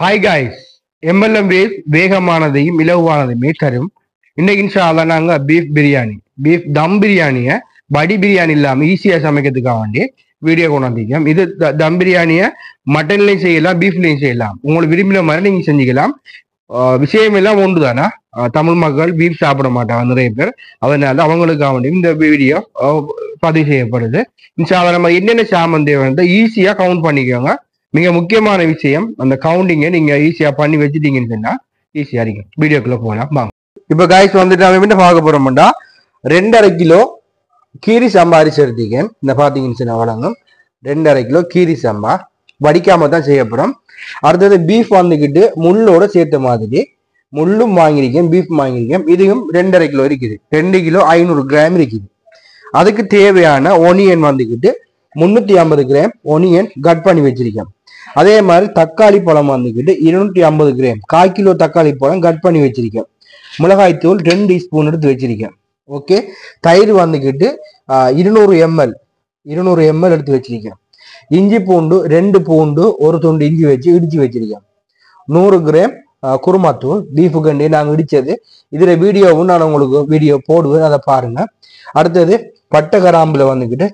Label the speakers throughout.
Speaker 1: Hi guys, MLM ways வேகமானதையும் இலகுவானதையுமே தரும். இன்னைக்கு இன்ஷா அல்லாஹ் நாங்க பீஃப் தம் பிரியாணியை வடி பிரியாணி இல்லாம ஈஸியா சமைக்கிறதுக்காக வேண்டி வீடியோ கொண்டு வந்திருக்கோம். இது தம் பிரியாணியை மட்டன்லையும் செய்யலாம், பீஃப்லையும் செய்யலாம். உங்களுக்கு விரும்பின மாதிரி நீங்க செஞ்சுக்கலாம். விஷயம் எல்லாம் ஒன்று தானா, தமிழ் மக்கள் பீஃப் சாப்பிட மாட்டாங்க நிறைய பேர். அதனால அவங்களுக்காக வேண்டி இந்த வீடியோ பதிவு செய்யப்படுது. இன்ஷா அல்லாஹ் நம்ம என்னென்ன சாமான் தேவை ஈஸியா கவுண்ட் பண்ணிக்கோங்க. மிக முக்கியமான விஷயம், அந்த கவுண்டிங்கை நீங்க ஈஸியா பண்ணி வச்சுட்டீங்கன்னு சொன்னா ஈஸியா இருக்கும். வீடியோக்குள்ள போகலாம் வாங்க. இப்ப காய்ஸ் வந்துட்டு நம்ம என்ன பார்க்க போறோம்டா, 2.5 கிலோ கீரி சம்பா அரிசி எடுத்தீங்க. இந்த பாத்தீங்கன்னு சொன்னா வழங்கும் 2.5 கிலோ கீரி சம்பா வடிக்காம தான் செய்யப்படும். அடுத்தது பீஃப் வந்துக்கிட்டு முள்ளோட சேர்த்த மாதிரி முள்ளும் வாங்கியிருக்கேன், பீஃப் வாங்கியிருக்கேன். இதையும் 2.5 கிலோ இருக்குது. 2 கிலோ 500 கிராம் இருக்குது. அதுக்கு தேவையான ஒனியன் வந்துக்கிட்டு 350 கிராம் ஒனியன் கட் பண்ணி வச்சிருக்கேன். அதே மாதிரி தக்காளி பழம் வந்துக்கிட்டு 250 கிராம், 1/4 கிலோ தக்காளி பழம் கட் பண்ணி வச்சிருக்கேன். மிளகாய் தூள் 2 டீஸ்பூன் எடுத்து வச்சிருக்கேன். ஓகே, தயிர் வந்துக்கிட்டு 200 ml எடுத்து வச்சிருக்கேன். இஞ்சி பூண்டு 2 பூண்டு, 1 துண்டு இஞ்சி வச்சு இடிச்சு வச்சிருக்கேன். 100 கிராம் குருமாத்தூள் பீஃபு கண்டி நாங்கள் இடிச்சது. இதுல வீடியோவும் நான் உங்களுக்கு வீடியோ போடுவேன், அதை பாருங்க. அடுத்தது பட்டை கிராம்புல வந்துக்கிட்டு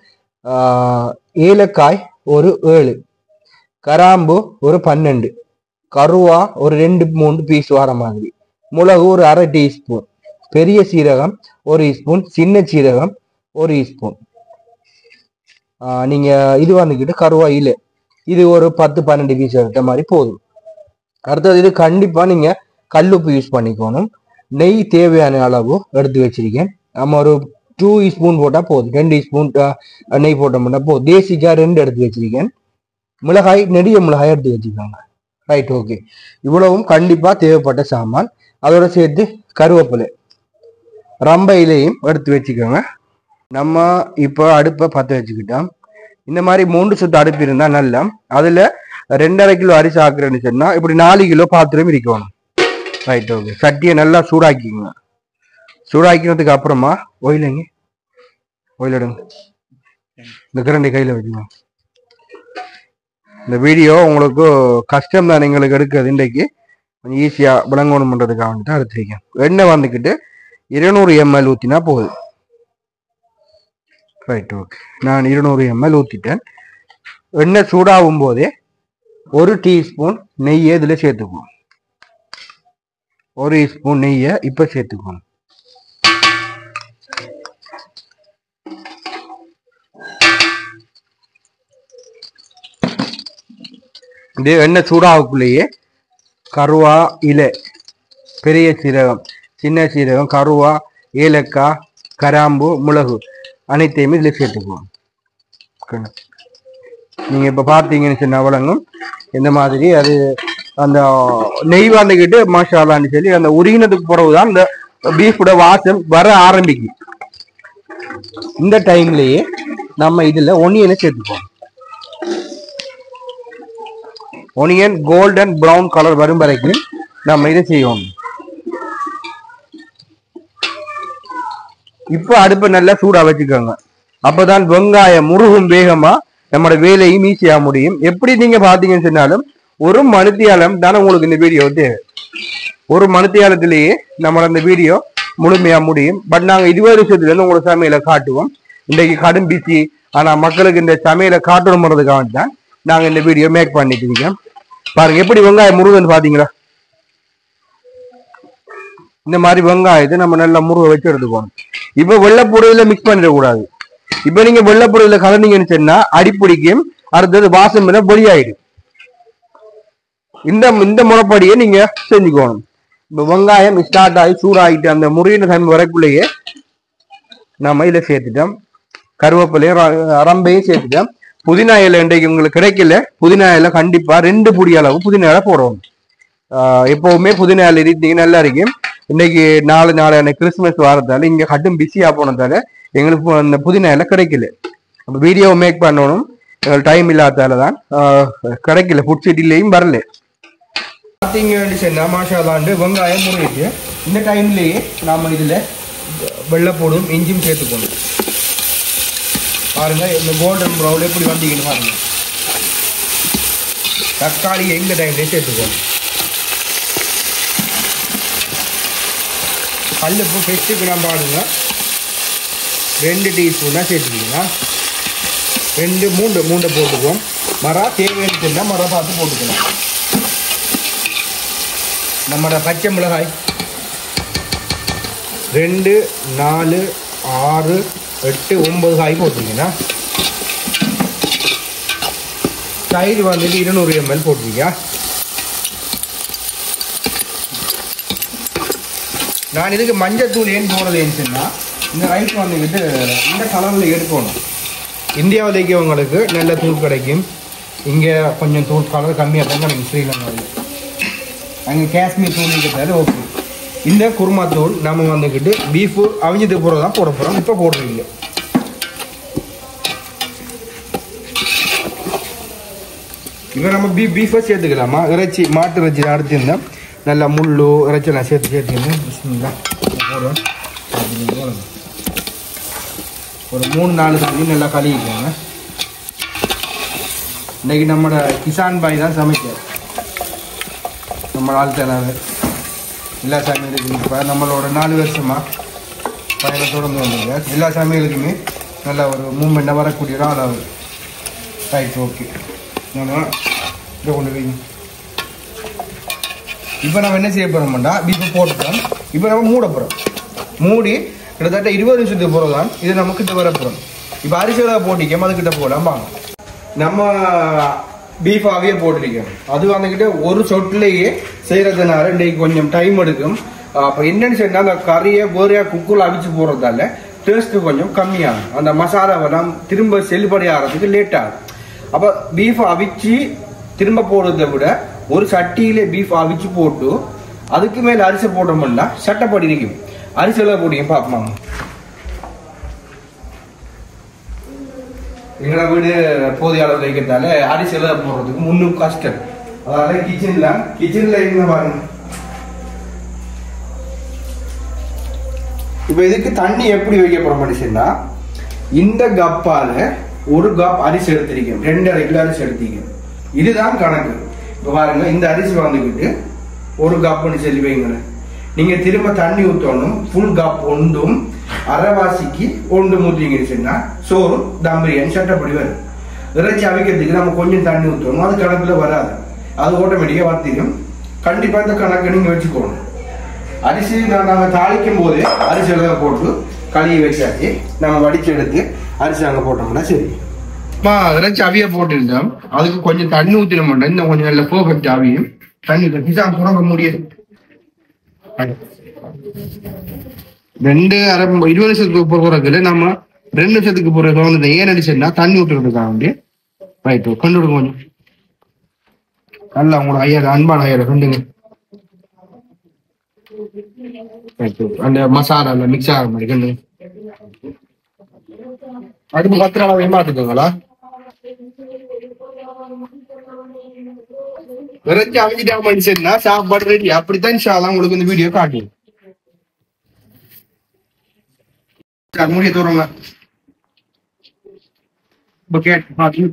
Speaker 1: ஏலக்காய் ஒரு 7, கராம்பு ஒரு 12, கருவா ஒரு 2-3 பீஸ் வர மாதிரி, மிளகு ஒரு 1/2 டீஸ்பூன், பெரிய சீரகம் 1 ஸ்பூன், சின்ன சீரகம் 1 ஸ்பூன். நீங்க இது வந்துக்கிட்டு கருவா இல்லை, இது ஒரு 10-12 பீஸ் எடுத்த மாதிரி போதும். அடுத்தது இது கண்டிப்பா நீங்க கல்லுப்பு யூஸ் பண்ணிக்கணும். நெய் தேவையான அளவு எடுத்து வச்சிருக்கேன். நம்ம ஒரு 2 ஸ்பூன் போட்டா போதும், 2 ஸ்பூன் நெய் போட்டோம்னா போதும். தேசிக்கா 2 எடுத்து வச்சிருக்கேன். மிளகாய் நெடிய மிளகாய் எடுத்து வச்சுக்கோங்க. Right, okay. இவ்வளவும் கண்டிப்பா தேவைப்பட்ட சாமான். அதோட சேர்த்து கருவேப்பிலை ரம்ப இலையும் எடுத்து வச்சுக்கோங்க. நம்ம இப்போ அடுப்பை பற்ற வச்சுக்கிட்டோம். இந்த மாதிரி 3 சுத்து அடுப்பு இருந்தா நல்லா. அதுல 2.5 கிலோ அரிசி ஆக்குறேன்னு சொன்னா இப்படி 4 கிலோ பாத்திரம் இருக்கணும். Right, okay. சட்டியை நல்லா சூடாக்கிக்கோங்க. சூடாக்கினதுக்கு அப்புறமா ஒயிலங்க ஒயிலிடுங்க. இந்த கரண்டி கையில வச்சுக்கோங்க. இந்த வீடியோ உங்களுக்கு கஷ்டம் தான் எங்களுக்கு எடுக்கிறது. இன்றைக்கு கொஞ்சம் ஈஸியா விளங்கணும் பண்றதுக்காக வந்துட்டு எடுத்துருக்கேன். எண்ணெய் வந்துக்கிட்டு 200 ml ஊத்தினா போதும். Right, okay. நான் 200 ml ஊத்திட்டேன். எண்ணெய் சூடாகும் போதே 1 டீஸ்பூன் நெய்யை இதுல சேர்த்துக்குவோம். 1 ஸ்பூன் நெய்யை இப்ப சேர்த்துக்குவோம். இந்த எண்ணெய் சூடாகக்குள்ளேயே கருவா இலை, பெரிய சீரகம், சின்ன சீரகம், கருவா, ஏலக்காய், கராம்பு, மிளகு அனைத்தையுமே இதில் சேர்த்துக்குவோம். நீங்க இப்ப பார்த்தீங்கன்னு சொன்ன வழங்கும் இந்த மாதிரி அது அந்த நெய் வந்துக்கிட்டு மசாலான்னு சொல்லி அந்த உருகினதுக்கு பிறகுதான் இந்த பீஃபோட வாசம் வர ஆரம்பிக்கும். இந்த டைம்லயே நம்ம இதுல ஒனியனை சேர்த்துப்போம். ஒனியன் கோல்டன் பிரவுன் கலர் வரும் வரைக்கும் நம்ம இதை செய்வோம். இப்ப அடுப்பை நல்லா சூடா வச்சுக்கோங்க. அப்பதான் வெங்காயம் முருகும் வேகமா நம்மளோட வேலையும் ஈஸியா முடியும். எப்படி நீங்க பாத்தீங்கன்னு சொன்னாலும் 1 மணித்தியாலம் தானே உங்களுக்கு இந்த வீடியோ தேவை. 1 மணித்தியாலத்திலேயே நம்மளோட இந்த வீடியோ முழுமையா முடியும். பட் நாங்க 20 வருஷத்துல இருந்து உங்களுக்கு சமையலை காட்டுவோம். இன்றைக்கு கடும் பிஸி, ஆனா மக்களுக்கு இந்த சமையலை காட்டணும்ன்றதுக்காக தான் நாங்க இந்த வீடியோ மேக் பண்ணிட்டு இருக்கோம். பாருங்க எப்படி வெங்காயம் முருகன்னு பாத்தீங்களா. இந்த மாதிரி வெங்காயத்தை நம்ம நல்லா முருக வச்சு எடுத்துக்கணும். இப்ப வெள்ளைப்பொடியில மிக்ஸ் பண்ணிடக்கூடாது. இப்ப நீங்க வெள்ளைப்பொடியில கலந்தீங்கன்னு சொன்னா அடிப்பிடிக்கும், அடுத்தது வாசம் பொலியாயிடும். இந்த முறைப்படியே நீங்க செஞ்சுக்கணும். இப்ப வெங்காயம் ஸ்டார்ட் ஆகி சூடாகிட்டு அந்த முருகின தன்மை வரக்குள்ளேயே நம்ம இதில் சேர்த்துட்டோம். கருவேப்பிலையும் ரம்பையும் சேர்த்துட்டோம். புதினா இலை இன்றைக்கு உங்களுக்கு கிடைக்கல. புதினா இலை கண்டிப்பா 2 புடி அளவு புதினா இலை போடணும். எப்பவுமே புதினா இலை இருந்தீங்க நல்லா இருக்கும். இன்னைக்கு நாளையான கிறிஸ்துமஸ் வாரத்தால இங்க கட்டும் பிஸியா போனதால எங்களுக்கு அந்த புதினா இலை கிடைக்கல. அப்ப வீடியோ மேக் பண்ணணும், எங்களுக்கு டைம் இல்லாதால தான் கிடைக்கல. ஃபுட் சிட்டிலையும் வரல. பார்த்தீங்கன்னா மாஷாலாண்டு வெங்காயம் முறிட்டு இந்த டைம்லயே நாம இதுல வெள்ளைப்பூடும் இஞ்சியும் சேர்த்துக்கணும். பாருங்க இந்த கோல்டன் ப்ரௌன் எப்படி வந்தீங்கன்னு பாருங்க. தக்காளியை இந்த டைம்லேயே சேர்த்துக்கணும். கல்லுப்பு ஃபெஸ்ட்டுக்கு நான் பாருங்க 2 டீஸ்பூனாக சேர்த்துக்கிங்களா 2 3 போட்டுக்குவோம் மரா தேவையான மரா பார்த்து போட்டுக்கலாம் நம்மளோட பச்சை மிளகாய் 2 4 6 8 9 காய் போட்டிருக்கீங்கன்னா தயிர் வந்துட்டு 200 ml போட்டிருக்கீங்க நான் இதுக்கு மஞ்சத்தூள் ஏன் போடுறதுன்னு சொன்னால் இந்த ரைஸ் வந்துக்கிட்டு இந்த கலரில் எடுக்கணும் இந்தியாவில் இருக்கவங்களுக்கு நல்ல தூள் கிடைக்கும் இங்கே கொஞ்சம் தூள் கலர் கம்மியாக தான் எனக்கு ஸ்ரீலங்காவில் அங்கே காஷ்மீர் தூள் இருக்கிறதால ஓகே இந்த குருமா தூள் நம்ம வந்துக்கிட்டு பீஃபு அவிஞ்சது போகிறது தான் போட போகிறோம் இப்போ போடுறீங்க இப்போ நம்ம பீஃபை சேர்த்துக்கலாமா இறைச்சி மாட்டு இறைச்சி அடிச்சிருந்தேன் நல்லா முள் இறைச்சி நான் சேர்த்துருந்தேன் போடுறோம் ஒரு 3-4 தண்ணி நல்லா கழுவிக்கோங்க இன்றைக்கி நம்மளோட கிசான் பாய் தான் சமைக்கிறார் நம்ம ஆள்தனாவே எல்லா சமையலுக்குமே இப்போ நம்மளோட 4 வருஷமாக பயணம் தொடர்ந்து வந்தீங்க எல்லா சமையலுக்குமே நல்ல ஒரு மூமெண்ட்டாக வரக்கூடிய ஆள் ஆகுது ரைட் ஓகே நம்ம இதை கொண்டு போய் இப்போ நம்ம என்ன செய்ய போகிறோம்டா பீஃபை போட்டுட்டோம் இப்போ நம்ம மூட போகிறோம் மூடி கிட்டத்தட்ட 20 நிமிஷத்துக்கு போகிறது தான் இது நம்ம கிட்ட வர போகிறோம் இப்போ அரிசியில் போட்டிக்கோம் அதுக்கிட்ட போகலாம் வாங்க நம்ம பீஃபாகவே போட்டிருக்கோம் அது வந்துக்கிட்ட ஒரு சொட்டிலேயே செய்கிறதுனால இன்றைக்கு கொஞ்சம் டைம் எடுக்கும் அப்போ என்னன்னு சொன்னால் அந்த கறியை வேறையாக குக்குள்ள அவிச்சு போடுறதால டேஸ்ட்டு கொஞ்சம் கம்மியாகும் அந்த மசாலாவெல்லாம் திரும்ப செல்லுபடி ஆகிறதுக்கு லேட் ஆகும் அப்போ பீஃப் அவிச்சு திரும்ப போடுறதை விட ஒரு சட்டியிலே பீஃப் அவிச்சு போட்டு அதுக்கு மேலே அரிசி போட்டோம்னா சட்டப்படி இருக்கும் அரிசியில் போட்டிங்க பார்ப்போம் எங்களோட வீடு போதிய அளவில் வைக்கிறதால அரிசியில் போடுறதுக்கு முன்னும் கஷ்டம் அதாவது கிச்சனில் என்ன பாருங்க இப்போ இதுக்கு தண்ணி எப்படி வைக்க போகிற மனுஷன்னா இந்த கப்பால் 1 கப் அரிசி எடுத்திருக்கேன் 2.5 கிலோ அரிசி எடுத்திருக்கேன் இதுதான் கணக்கு இப்போ பாருங்க இந்த அரிசி வந்துக்கிட்டு 1 கப்புன்னு சொல்லி வைங்களேன் நீங்கள் திரும்ப தண்ணி ஊற்றணும் ஃபுல் கப் ஒன்றும் அரைவாசிக்கு 1 ஊற்றிங்கன்னு சொன்னால் சோறு தம் பிரியாணி சட்டப்படி வரும் இறைச்சி அவிக்கிறதுக்கு நம்ம கொஞ்சம் தண்ணி ஊற்றணும் அது கணக்கில் வராது அது ஆட்டோமேட்டிக்காக வத்திடும் கண்டிப்பாக இந்த கணக்கு நீங்கள் வச்சுக்கணும் அரிசி நாங்கள் தாளிக்கும் போதே அரிசி எல்லாம் போட்டு கழுவி வச்சாச்சு நம்ம வடிச்சு எடுத்து அரிசி அங்கே போட்டோம்னா சரி இறைச்சி அவிய போட்டுருந்தோம் அதுக்கு கொஞ்சம் தண்ணி ஊற்றிட மாட்டோம் இன்னும் கொஞ்சம் நல்ல பர்ஃபெக்ட் அவியும் தண்ணி கிசான் புறங்க முடியாது 20 நிமிஷத்துக்கு போறதுல நம்ம 2 நிமிஷத்துக்கு போற தோணுது ஏன் அடிச்சுன்னா தண்ணி விட்டுருக்காங்க ரைட் கொண்டு விடுங்க கொஞ்சம் நல்லா உங்களோட ஐயர் அன்பான ஐயரை கொண்டுங்க அந்த மசாலா மிக்ஸ் ஆகிற மாதிரி கொண்டு அடுப்பு 10 நாளாவே மாத்துக்கோங்களா இறைச்சி அவிஞ்சிட்டா மனுஷன்னா சாப்பாடு ரெடி அப்படித்தான் இன்ஷால்லா உங்களுக்கு இந்த வீடியோ காட்டும் மூடிய தூரங்க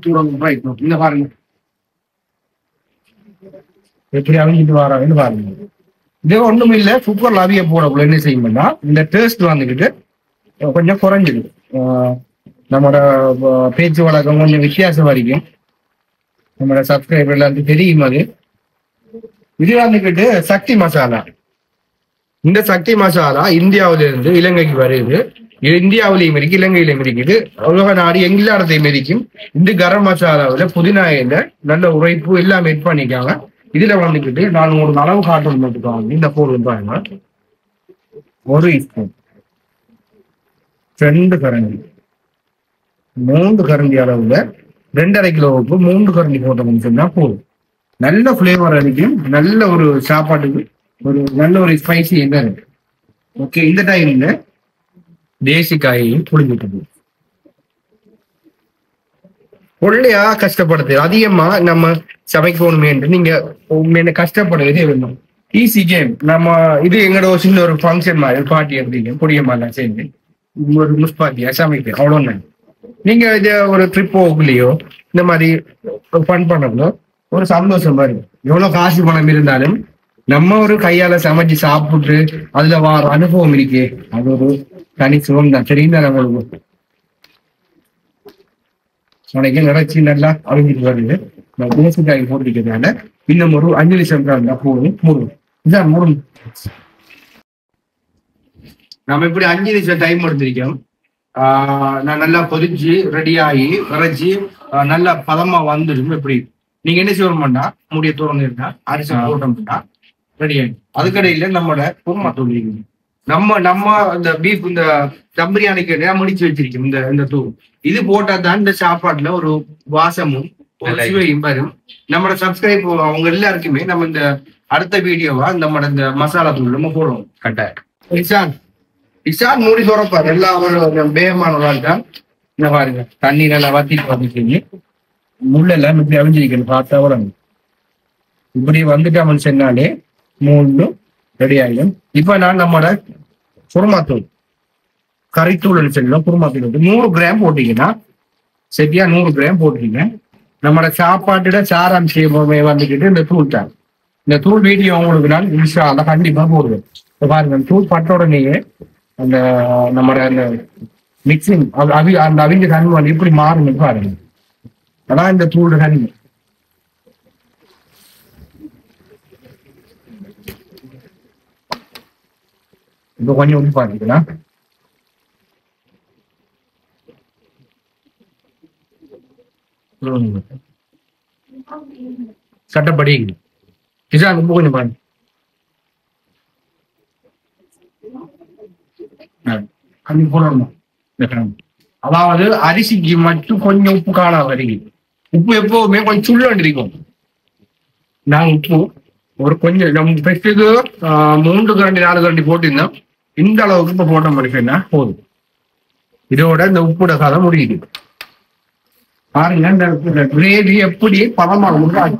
Speaker 1: தூரங்க இந்த பாருங்க எப்படி அவிஞ்சிட்டு வராங்கன்னு பாருங்க இது ஒண்ணும் இல்ல குக்கர்ல அவிய போடக்குள்ள என்ன செய்யும்னா இந்த டேஸ்ட் வந்துக்கிட்டு கொஞ்சம் குறைஞ்சிது நம்மளோட பேச்சு வழக்கம் கொஞ்சம் வித்தியாசம் வரைக்கும் நம்மளோட சப்ஸ்கிரைபர் எல்லாத்துக்கும் தெரியும் அது இது வந்துக்கிட்டு சக்தி மசாலா இந்த சக்தி மசாலா இந்தியாவில இருந்து இலங்கைக்கு வருது இந்தியாவிலையும் இருக்கு இலங்கையிலையும் இருக்குது உலக நாடு எல்லா இடத்தையும் இருக்கும் இந்த கரம் மசாலாவில் புதினா இலை நல்ல உரைப்பு எல்லாம் எட் பண்ணிக்காங்க இதுல வந்துக்கிட்டு நான் உங்களுக்கு அளவு காட்டணும் மட்டும் இந்த போடுவோம் பாருங்க 1 ஸ்பூன் 2 கரண்டி 3 கரண்டி அளவுல 2.5 கிலோவுக்கு 3 கரண்டி போட்டோம்னு சொன்னா போதும் நல்ல ஃபிளேவர் அடிக்கும் நல்ல ஒரு சாப்பாட்டுக்கு ஒரு நல்ல ஒரு ஸ்பைசி என்ன இருக்கு ஓகே இந்த டைம்ல தேசி காயையும் புளிஞ்சிட்டு பொள்ளையா கஷ்டப்படுது அதிகமா நம்ம சமைக்கணுமே என்று நீங்க உண்மையில கஷ்டப்படுறதே வேணும் ஈஸி கேம் நம்ம இது எங்களோட ஒரு சின்ன ஒரு ஃபங்க்ஷன் மாதிரி பார்ட்டி எப்படிங்க பொடியம்மாலாம் சேர்ந்து ஒரு முஸ்பாத்தியா சமைக்க அவ்வளோன்னு நீங்க இது ஒரு ட்ரிப் போகலையோ இந்த மாதிரி ஃபன் பண்ணப்போ ஒரு சந்தோஷம் மாதிரி எவ்வளவு காசு பணம் இருந்தாலும் நம்ம ஒரு கையால சமைச்சு சாப்பிட்டு அதுல வார அனுபவம் இருக்கே, அது ஒரு தனி சுகம் தான். தெரியுதா நம்மளுக்கு? உனக்கு நிறைச்சி நல்லா அழிஞ்சிட்டு வருது. தேசிக்காய் போட்டிருக்கிறதுனால இன்னும் ஒரு 5 நிமிஷம் தான் போதும். முருகும் இதான் முருகும். நம்ம இப்படி 5 நிமிஷம் டைம் எடுத்திருக்கோம். நான் நல்லா பொரிச்சு ரெடியாகி விரைச்சி நல்லா பதமா வந்துடும். எப்படி நீங்க என்ன செய்யணும்னா முடிய திறந்துருந்தா அரிசி போட்டோம்னா ரெடி ஆகிடும். அதுக்கடையில நம்மளோட குருமா தூள் நம்ம இந்த பீஃப் இந்த தம் பிரியாணிக்கு முடிச்சு வச்சிருக்கோம். இந்த தூள் இது போட்டா தான் இந்த சாப்பாட்டுல ஒரு வாசமும் ஒரு சுவையும் வரும். நம்மளோட சப்ஸ்கிரைப் அவங்க எல்லாருக்குமே நம்ம இந்த அடுத்த வீடியோவா நம்மளோட இந்த மசாலா தூள் நம்ம போடுவோம். கட்டாயம் இசான் மூடி துறப்பாரு எல்லாம் வேகமானவர்கள் தான். இந்த பாருங்க தண்ணி நல்லா வத்திட்டு வந்துட்டீங்க. முள்ளெல்லாம் இப்படி அவிஞ்சிருக்கணும். பார்த்தா உடம்பு இப்படி வந்துட்டு அவன் சொன்னாலே மூணு ரெடி ஆகிடும். இப்ப நான் நம்மளோட குருமாத்தூள் கறித்தூள்னு சொல்லலாம். குருமாத்தூள் 100 கிராம் போட்டீங்கன்னா சரியா 100 கிராம் போட்டீங்க. நம்மளோட சாப்பாட்டுல சாராம்சம் வந்துக்கிட்டு இந்த தூள் தான். இந்த தூள் வீடியோ உங்களுக்கு நான் இன்ஷா அல்லாஹ் கண்டிப்பா போடுவேன். பாருங்க தூள் பட்ட உடனேயே அந்த நம்மளோட அந்த மிக்சிங் அந்த அவிஞ்ச தன்மை வந்து எப்படி மாறுன்னு பாருங்க. அதான் இந்த தூள் தன்மை. இப்ப கொஞ்சம் உப்பு பாத்தீங்கன்னா சட்டப்படி கிசான் உப்பு கொஞ்சம் பாருங்க. அதாவது அரிசிக்கு மட்டும் கொஞ்சம் உப்பு காண வருகிறது. உப்பு எப்பவுமே கொஞ்சம் சுள்ளண்டு இருக்கும். நான் உப்பு ஒரு கொஞ்சம் நம்ம பெஸ்ட்டுக்கு 3 கரண்டி 4 கரண்டி போட்டிருந்தோம். இந்த அளவுக்கு இப்ப போட்ட முடியும்னா போதும். இதோட இந்த உப்புட காலம் முடியுது. பாருங்க இந்த கிரேவி எப்படி பதமாக முடியாது.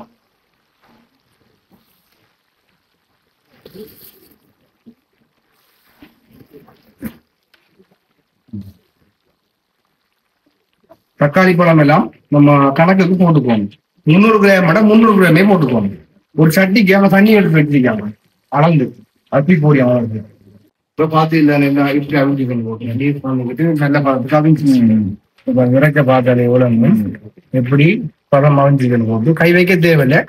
Speaker 1: தக்காளி பழம் எல்லாம் நம்ம கணக்குக்கு போட்டுக்குவோம். 300 கிராம் 300 கிராமே போட்டுக்குவோம். ஒரு சட்டிக்கு அவன் தண்ணி எடுத்து வச்சிருக்காங்க அளந்து அப்படி போடி அவனுக்கு. இப்ப பாத்து இப்படி அவிஞ்சிக்கணும் போட்டு நீர் பண்ணிக்கிட்டு நல்ல பார்த்துட்டு அவிஞ்சு இறக்க பார்த்தாலே எவ்வளவு எப்படி பதம் அவிஞ்சிக்கணும் போட்டு கை வைக்க தேவையில்லை.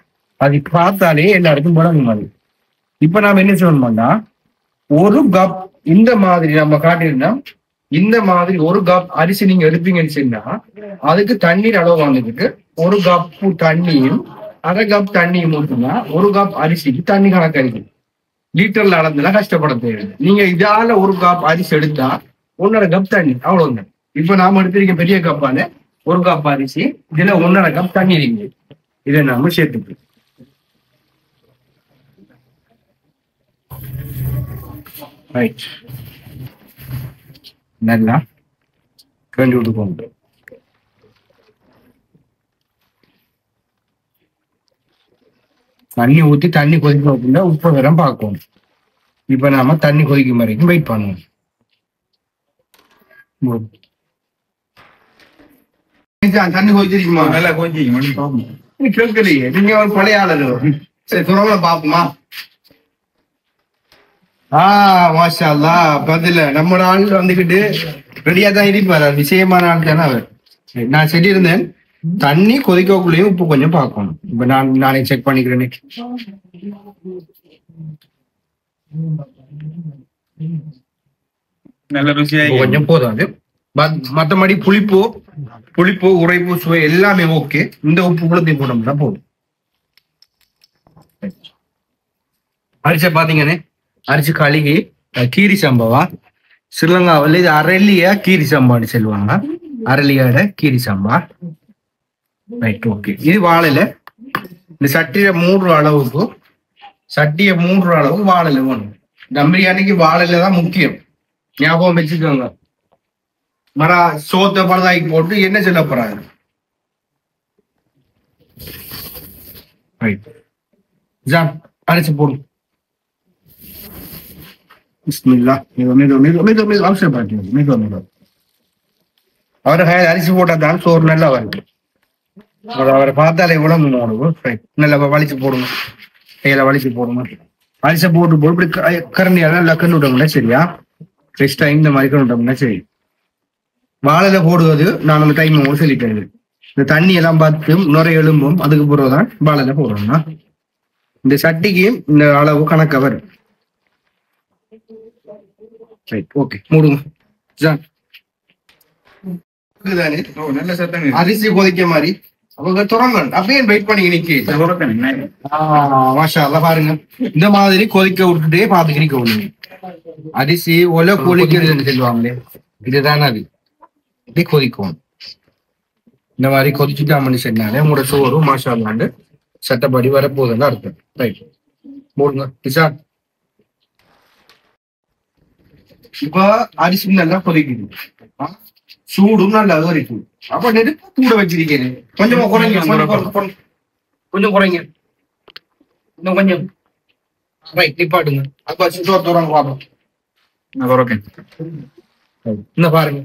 Speaker 1: அது பார்த்தாலே எல்லாருக்கும் பழங்கும் மாதிரி. இப்ப நாம என்ன சொல்லணும்னா ஒரு கப் இந்த மாதிரி நம்ம காட்டியிருந்தா இந்த மாதிரி ஒரு கப் அரிசி நீங்க எடுப்பீங்கன்னு சொன்னா அதுக்கு தண்ணீர் அளவு வாங்கிட்டு 1 கப்பு தண்ணியும் 1/2 கப் தண்ணியும் ஊற்றுனா 1 கப் அரிசிக்கு தண்ணி கணக்கு அரிக்கும். லிட்டர்ல அளந்துலாம் கஷ்டப்பட தேவை. நீங்க இதால 1 கப் அரிசி எடுத்தா 1/2 கப் தண்ணி அவ்வளவுதான். இப்ப நாம எடுத்திருக்க பெரிய கப்பால 1 கப் அரிசி இதுல 1/2 கப் தண்ணி இருக்கு. இதை நாம சேர்த்துப்போம். ரைட் நல்லா கண்டி விட்டுக்கோங்க. தண்ணி ஊற்றி தண்ணி கொதிக்க அப்படின்னா உப்பு வெறும் பார்க்கணும். இப்ப நாம தண்ணி கொதிக்கும் வரைக்கும் வெயிட் பண்ணுவோம். தண்ணி கொதிச்சிருக்குமா? நல்லா கொஞ்சம் கேட்கலையே. நீங்க ஒரு பழைய ஆளு. சரி துறவுல பாப்போமா? மாஷா அல்லாஹ். பதில நம்ம ஆள் வந்துகிட்டு ரெடியா தான் இருப்பாரு. விஷயமான ஆள் தானே அவர். நான் சொல்லியிருந்தேன் தண்ணி கொதிக்கக்குள்ளேயும் உப்பு கொஞ்சம் பார்க்கணும். இப்ப நானே செக் பண்ணிக்கிறேன். நல்ல ருசியா கொஞ்சம் போதும். அது மற்றபடி புளிப்பு உரைப்பு சுவை எல்லாமே ஓகே. இந்த உப்பு குளத்தையும் போட்டோம்னா போதும். அரிசி பாத்தீங்கன்னே அரிசி கழுகி கீரி சம்பாவா ஸ்ரீலங்காவில் இது அரளியா கீரி சம்பான்னு சொல்லுவாங்க. அரளியோட கீரி சம்பா. Right okay. இது வாழையில இந்த சட்டியை 3 அளவுக்கு வாழையில வேணும். தம் பிரியாணிக்கு வாழையில தான் முக்கியம். ஞாபகம் வச்சுக்கோங்க. மரா சோத்த பரதாய்க்கு போட்டு என்ன சொல்ல போறாங்க. ரைட் ஜான் அரிசி போடும். அவரை அரிசி போட்டாதான் சோறு நல்லா வருது. அவரை பார்த்தாலே கூட நல்லா வலிச்சு போடுங்க. கையில வலிச்சு போடுங்க. அரிசை போட்டு இப்படி கரண்டியால நல்லா கண்டு விட்டோம்னா சரியா ஃப்ரெஷ் டைம் இந்த மாதிரி கண்டு விட்டோம்னா சரி. வாழையில போடுவது நான் அந்த டைம் கூட சொல்லிட்டேன். இந்த தண்ணி எல்லாம் பார்த்து நுரை எலும்பும் அதுக்கு பிறகுதான் வாழையில போடுறோம்னா இந்த சட்டிக்கு இந்த அளவு கணக்க வரும். ஓகே மூடுங்க. அரிசி கொதிக்க மாதிரி அவங்க தொடங்க அப்படியே வெயிட் பண்ணி நிக்க பாருங்க. இந்த மாதிரி கொதிக்க விட்டுட்டே பாத்துக்கிறீங்க. அரிசி ஒலை கொதிக்கிறதுன்னு சொல்லுவாங்களே இதுதானே அது. இப்படி கொதிக்கும். இந்த மாதிரி கொதிச்சுட்டாமனு சொன்னாலே உங்களோட சோறு மாஷால்லாண்டு சட்டப்படி வரப்போகுதுன்னு அர்த்தம். ரைட் மூடுங்க கிஷான். இப்ப அரிசி நல்லா கொதிக்குது, சூடும் நல்லா வரைக்கும். அப்ப நெருப்பு கூட வச்சிருக்கேன். கொஞ்சமா குறைங்க, கொஞ்சம் குறைங்க, இன்னும் கொஞ்சம். ரைட் நிப்பாட்டுங்க. அப்ப சோறு பார்ப்போம். இந்த பாருங்க,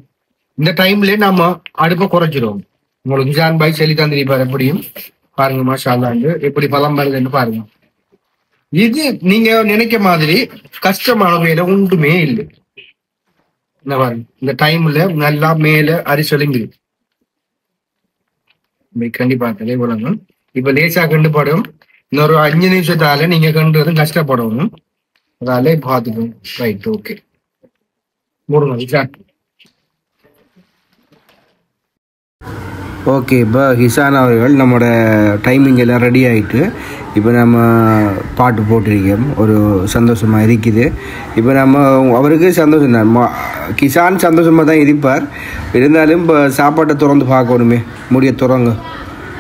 Speaker 1: இந்த டைம்ல நாம அடுப்பை குறைச்சிடுவோம். உங்களுக்கு ஜான் பாய் சொல்லி தந்திருப்பாரு எப்படியும். பாருங்க மாஷால்லாண்டு எப்படி பலம் வருதுன்னு பாருங்க. இது நீங்க நினைக்க மாதிரி கஷ்டமான வேலை ஒன்றுமே இல்லை. இந்த பாருங்க, இந்த டைம்ல நல்லா மேல அரிசி எழும்பி கண்டிப்பா விளங்கும். இப்ப லேசா கண்டுபடும். இன்னொரு 5 நிமிஷத்தால நீங்க கண்டுறது கஷ்டப்படணும். அதால பாத்துக்கணும். ரைட் ஓகே மூடுங்க. ஓகே இப்போ ஹிசான் அவர்கள் நம்மளோட டைமிங் எல்லாம் ரெடி ஆகிட்டு இப்போ நம்ம பாட்டு போட்டிருக்கோம். ஒரு சந்தோஷமாக இருக்குது. இப்போ நம்ம அவருக்கு சந்தோஷம் தான். கிசான் சந்தோஷமாக தான் இருப்பார். இருந்தாலும் இப்போ சாப்பாட்டை திறந்து பார்க்கணுமே, முடிய திறங்க.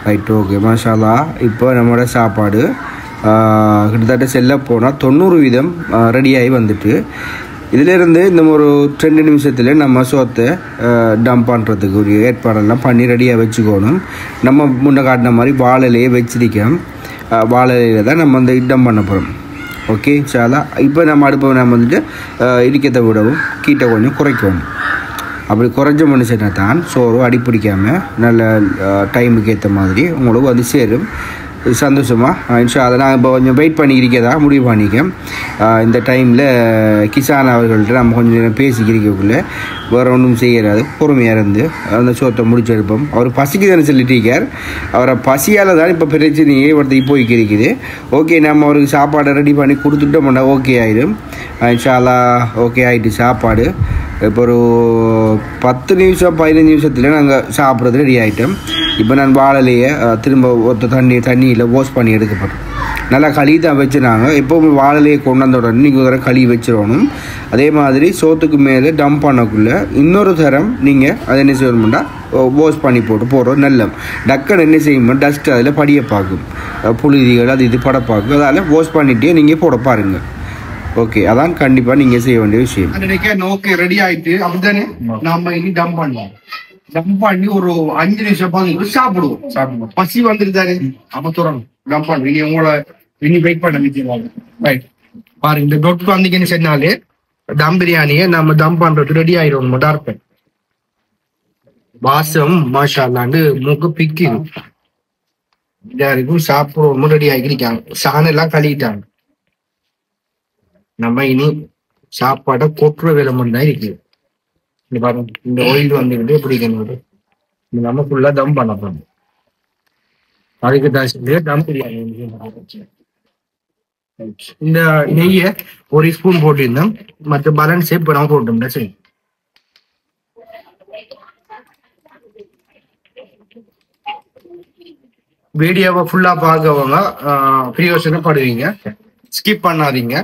Speaker 1: ரைட் ஓகே மாஷால்லா. இப்போ நம்மளோட சாப்பாடு கிட்டத்தட்ட செல்ல போனால் 90% ரெடியாகி வந்துட்டு இதிலேருந்து இந்த ஒரு 2 நிமிஷத்தில் நம்ம சோத்தை டம்ப் பண்ணுறதுக்கு ஒரு ஏற்பாடெல்லாம் பண்ணி ரெடியாக வச்சுக்கணும். நம்ம முன்ன காட்டின மாதிரி வாழையிலேயே வச்சிருக்கோம். வாழையில தான் நம்ம வந்து இடம் பண்ண போகிறோம். ஓகே சாலா. இப்போ நம்ம அடுப்பை நம்ம வந்துட்டு இடிக்கத்தை விடவும் கீட்டை கொஞ்சம் குறைக்கணும். அப்படி குறைஞ்ச மனுஷனை தான் சோறு அடிப்பிடிக்காமல் நல்ல டைமுக்கு ஏற்ற மாதிரி உங்களுக்கு வந்து சேரும். சந்தோஷமாக இன்ஷா அதை நான் இப்போ கொஞ்சம் வெயிட் பண்ணிக்கிறதா முடிவு பண்ணிக்கேன். இந்த டைமில் கிசான் அவர்கள்ட்ட நம்ம கொஞ்சம் நேரம் பேசிக்கிறதுக்குள்ளே வேறு ஒன்றும் செய்யறாது. பொறுமையாக இருந்து அந்த சோத்தை முடிச்செடுப்போம். அவர் பசிக்கு தானே சொல்லிட்டிருக்கார். அவரை பசியால் தான் இப்போ பிரச்சனையே ஒருத்தருக்கு போய்க்கிருக்குது. ஓகே நம்ம அவருக்கு சாப்பாடை ரெடி பண்ணி கொடுத்துட்டோம்னா ஓகே ஆகிடும். இன்ஷா அல்லாஹ் ஓகே ஆகிட்டு சாப்பாடு இப்போ ஒரு 10 நிமிஷம் 15 நிமிஷத்தில் நாங்கள் சாப்பிட்றது ரெடி ஆகிட்டோம். இப்போ நான் வாழையிலேயே திரும்ப ஒருத்த தண்ணியில் வாஷ் பண்ணி எடுக்கப்பட்டோம். நல்லா களி தான் வச்சுனாங்க. எப்போவுமே வாழையிலேயே கொண்டு வந்த உடனே நீங்கள் ஒரு தரம் களி வச்சிடணும். அதே மாதிரி சோத்துக்கு மேலே டம்ப் பண்ணக்குள்ளே இன்னொரு தரம் நீங்கள் அதை என்ன செய்யணும்னா வாஷ் பண்ணி போடுறோம். நல்ல டக்குன்னு என்ன செய்யணும், டஸ்ட் அதில் படிய பார்க்கும், புழுதிகள் அது இது பட பார்க்கும். அதால் வாஷ் பண்ணிகிட்டே நீங்கள் போட பாருங்கள். ஓகே அதான் கண்டிப்பாக நீங்கள் செய்ய வேண்டிய விஷயம். ஓகே ரெடி ஆகிட்டு அப்படித்தானே நம்ம இனி டம்ப் பண்ணலாம். டம்ப் பண்ணி ஒரு 5 நிமிஷம் சாப்பிடுவோம். பசி வந்துருந்தாரு அப்ப தொடரும் டம்ப் பண்ணி இனி உங்களை இனி வெயிட் பண்ண நிச்சயம். ரைட் பாருங்க, இந்த டொட்டு வந்தீங்கன்னு சொன்னாலே தம் பிரியாணியை நம்ம தம் பண்றது ரெடி ஆயிடும். டார்பன் வாசம் மாஷால்லாண்டு மூக்கு பிக்குது. யாருக்கும் சாப்பிடுவோம் ரெடி ஆகிருக்காங்க. சாணம் எல்லாம் கழுவிட்டாங்க. நம்ம இனி சாப்பாடை கொட்டுற வேலை மட்டும் தான் இருக்குது. இந்த பாருங்க, இந்த ஆயில் வந்துக்கிட்டு பிடிக்கணும். நம்ம ஃபுல்லா தம் பண்ண போறோம். அதுக்கு தான் தம் பிரியாணி. இந்த நெய்யை 1 ஸ்பூன் போட்டிருந்தோம். மற்ற பேலன்ஸ் இப்போ நம்ம போட்டோம்னா சரி. வீடியோவை ஃபுல்லா பார்க்கவங்க பிரயோசனப்படுவீங்க. ஸ்கிப் பண்ணாதீங்க.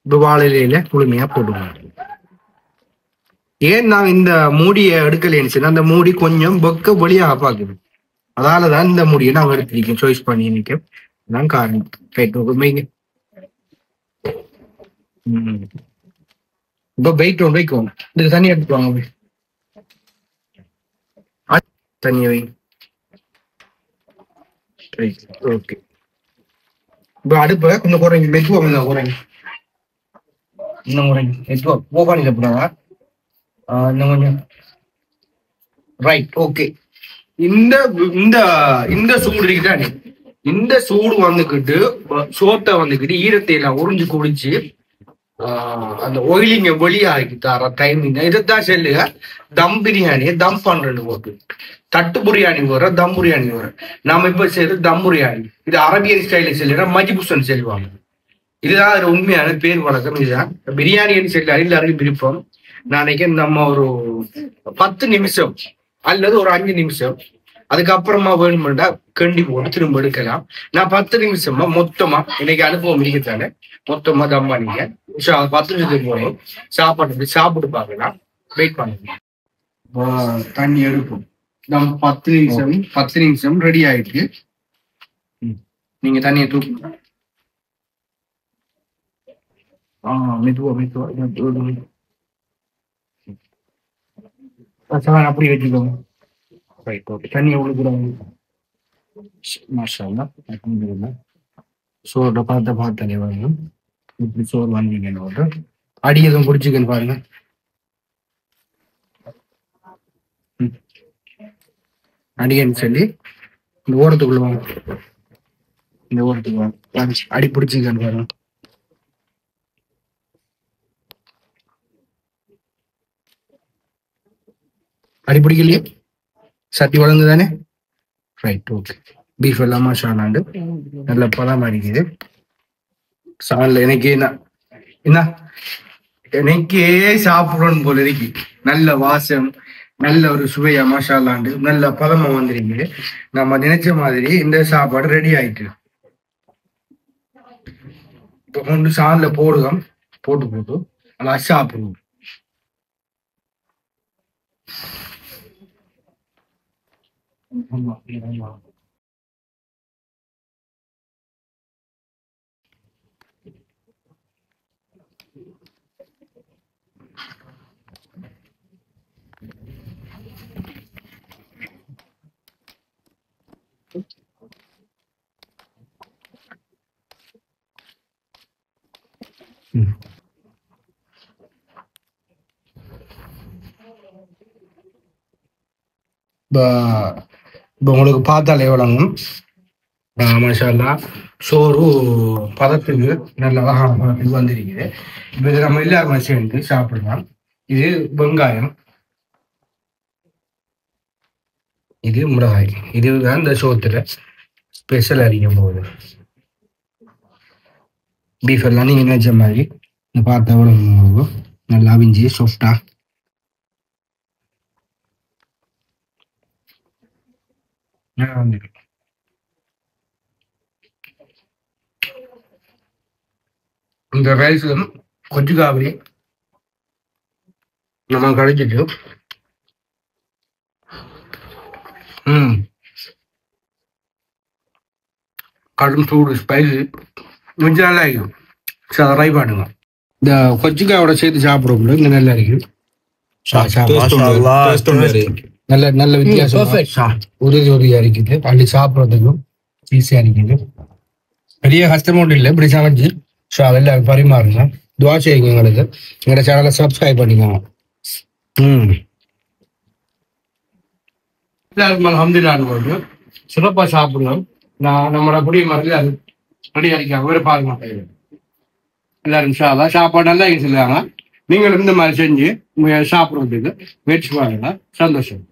Speaker 1: வாழையில முழுமையா போடுவாங்க. ஏன் நான் இந்த மூடியை எடுக்கலேன்னு அந்த மூடி கொஞ்சம் பொக்க வழியாக பாக்குது. அதாலதான் இந்த மூடியை நான் எடுத்திருக்கேன். சாய்ஸ் பண்ணி நிற்க நான் காரணம். இப்போ வெயிட் ஒன்று வைக்கணும். இதுக்கு தண்ணி எடுத்துக்குவாங்க. தண்ணியை வை. ஓகே இப்போ அடுப்பை கொஞ்சம் குறைங்க. மெதுவாக குறைங்க. இன்னும் குறைங்க. ஓபானில போடாதா இன்னும் கொஞ்சம். Right okay. இந்த இந்த இந்த சூடு இருக்குதானே, இந்த சூடு வந்துக்கிட்டு சோத்தை வந்துக்கிட்டு ஈரத்தை எல்லாம் உறிஞ்சு குடிச்சு அந்த ஒயிலிங்க வெளியாகி தர டைமிங் இதைத்தான் சொல்லுங்க. தம் பிரியாணியை தம் பண்றது போட்டு தட்டு பிரியாணி வர தம் பிரியாணி வர நாம இப்ப செய்யறது தம் பிரியாணி. இது அரபியன் ஸ்டைல சொல்லினா மஜிபுசன் செல்வாங்க. இதுதான் ஒரு உண்மையான பேர் வழக்கம். இதுதான் பிரியாணின்னு சொல்லி எல்லாருக்கும் விருப்பம். நாளைக்கு நம்ம ஒரு 10 நிமிஷம் அல்லது ஒரு 5 நிமிஷம் அதுக்கப்புறமா வேணுமெண்டா கண்டி போட்டு திரும்ப எடுக்கலாம். நான் 10 நிமிஷமா மொத்தமா இன்னைக்கு அனுபவம் இருக்கத்தானே மொத்தமா தம்மா நீங்க 10 நிமிஷத்துக்கு போகும் சாப்பிட்டு பார்க்கலாம். வெயிட் பண்ணுங்க. தண்ணி எடுப்போம். நம்ம 10 நிமிஷம் ரெடி ஆயிட்டு நீங்க தண்ணியை தூக்குங்க. மெதுவா அப்படி வச்சுக்கோங்க. தண்ணி எவ்வளவு கூட சோற பார்த்தனே வரணும். இப்படி சோறு வாங்கிக்கணும். அடி எதுவும் குடிச்சுக்கன்னு பாருங்க. அடியன்னு சொல்லி இந்த ஓரத்துக்குள்ள வாங்க. இந்த ஓரத்துக்கு வாங்க. அடி பிடிச்சிக்கன்னு பாருங்க. அடி பிடிக்கலையே சட்டி வளர்ந்து தானே. Right okay. பீஃப் எல்லாமா ஷானாண்டு நல்ல பழமா இருக்குது. சான்ல எனக்கே என்ன எனக்கே சாப்பிடணும் போல இருக்கு. நல்ல வாசம் நல்ல ஒரு சுவையா மசாலாண்டு நல்ல பழமா வந்துருக்கு. நம்ம நினைச்ச மாதிரி இந்த சாப்பாடு ரெடி ஆயிட்டு இப்போ கொண்டு சான்ல போடுவோம். போட்டு நல்லா சாப்பிடுவோம். உங்களுக்கு பார்த்தாலே வழங்கும். மசாலா சோறு பதத்துக்கு நல்ல அழகான பதத்துக்கு வந்திருக்குது. இப்போ இது நம்ம எல்லாருமே சேர்ந்து சாப்பிடலாம். இது வெங்காயம், இது மிளகாய், இதுதான் இந்த சோத்துல ஸ்பெஷல் அறியும் போது. பீஃப் எல்லாம் நீங்க நினைச்ச மாதிரி பார்த்தா வழங்கும். நல்லா அவிஞ்சி சாஃப்டா இந்த ரைஸ் கொஞ்சம் காவரி நம்ம கழிச்சிட்டு கடும் சூடு ஸ்பைஸு கொஞ்சம் நல்லா இருக்கும். ட்ரை பண்ணுங்க. இந்த கொச்சிக்காவோட சேர்த்து சாப்பிடுறோம். இங்க நல்லா இருக்கு. நல்ல வித்தியாசம் உறுதியா இருக்குது. பள்ளி சாப்பிட்றதுக்கும் ஈஸியா இருக்குது. பெரிய கஷ்டமும் ஒன்றும் இல்லை. இப்படி சமைச்சு எல்லாரும் பரிமாறுங்க. துவா செய்யுங்க. எங்களோட சேனலை சப்ஸ்கிரைப் பண்ணிக்கோங்க. எல்லாருக்கும் அல்ஹம்துலில்லாஹ் சிறப்பா சாப்பிடுவோம். நான் நம்மளோட புடிய மாதிரி அது ரெடி அடிக்காம வேறு பார்க்க மாட்டேன். எல்லாரும் சாப்பாடு நல்லா சொல்லுவாங்க. நீங்களும் இந்த மாதிரி செஞ்சு சாப்பிட்றதுக்கு முயற்சி பண்ணுங்க. சந்தோஷம்.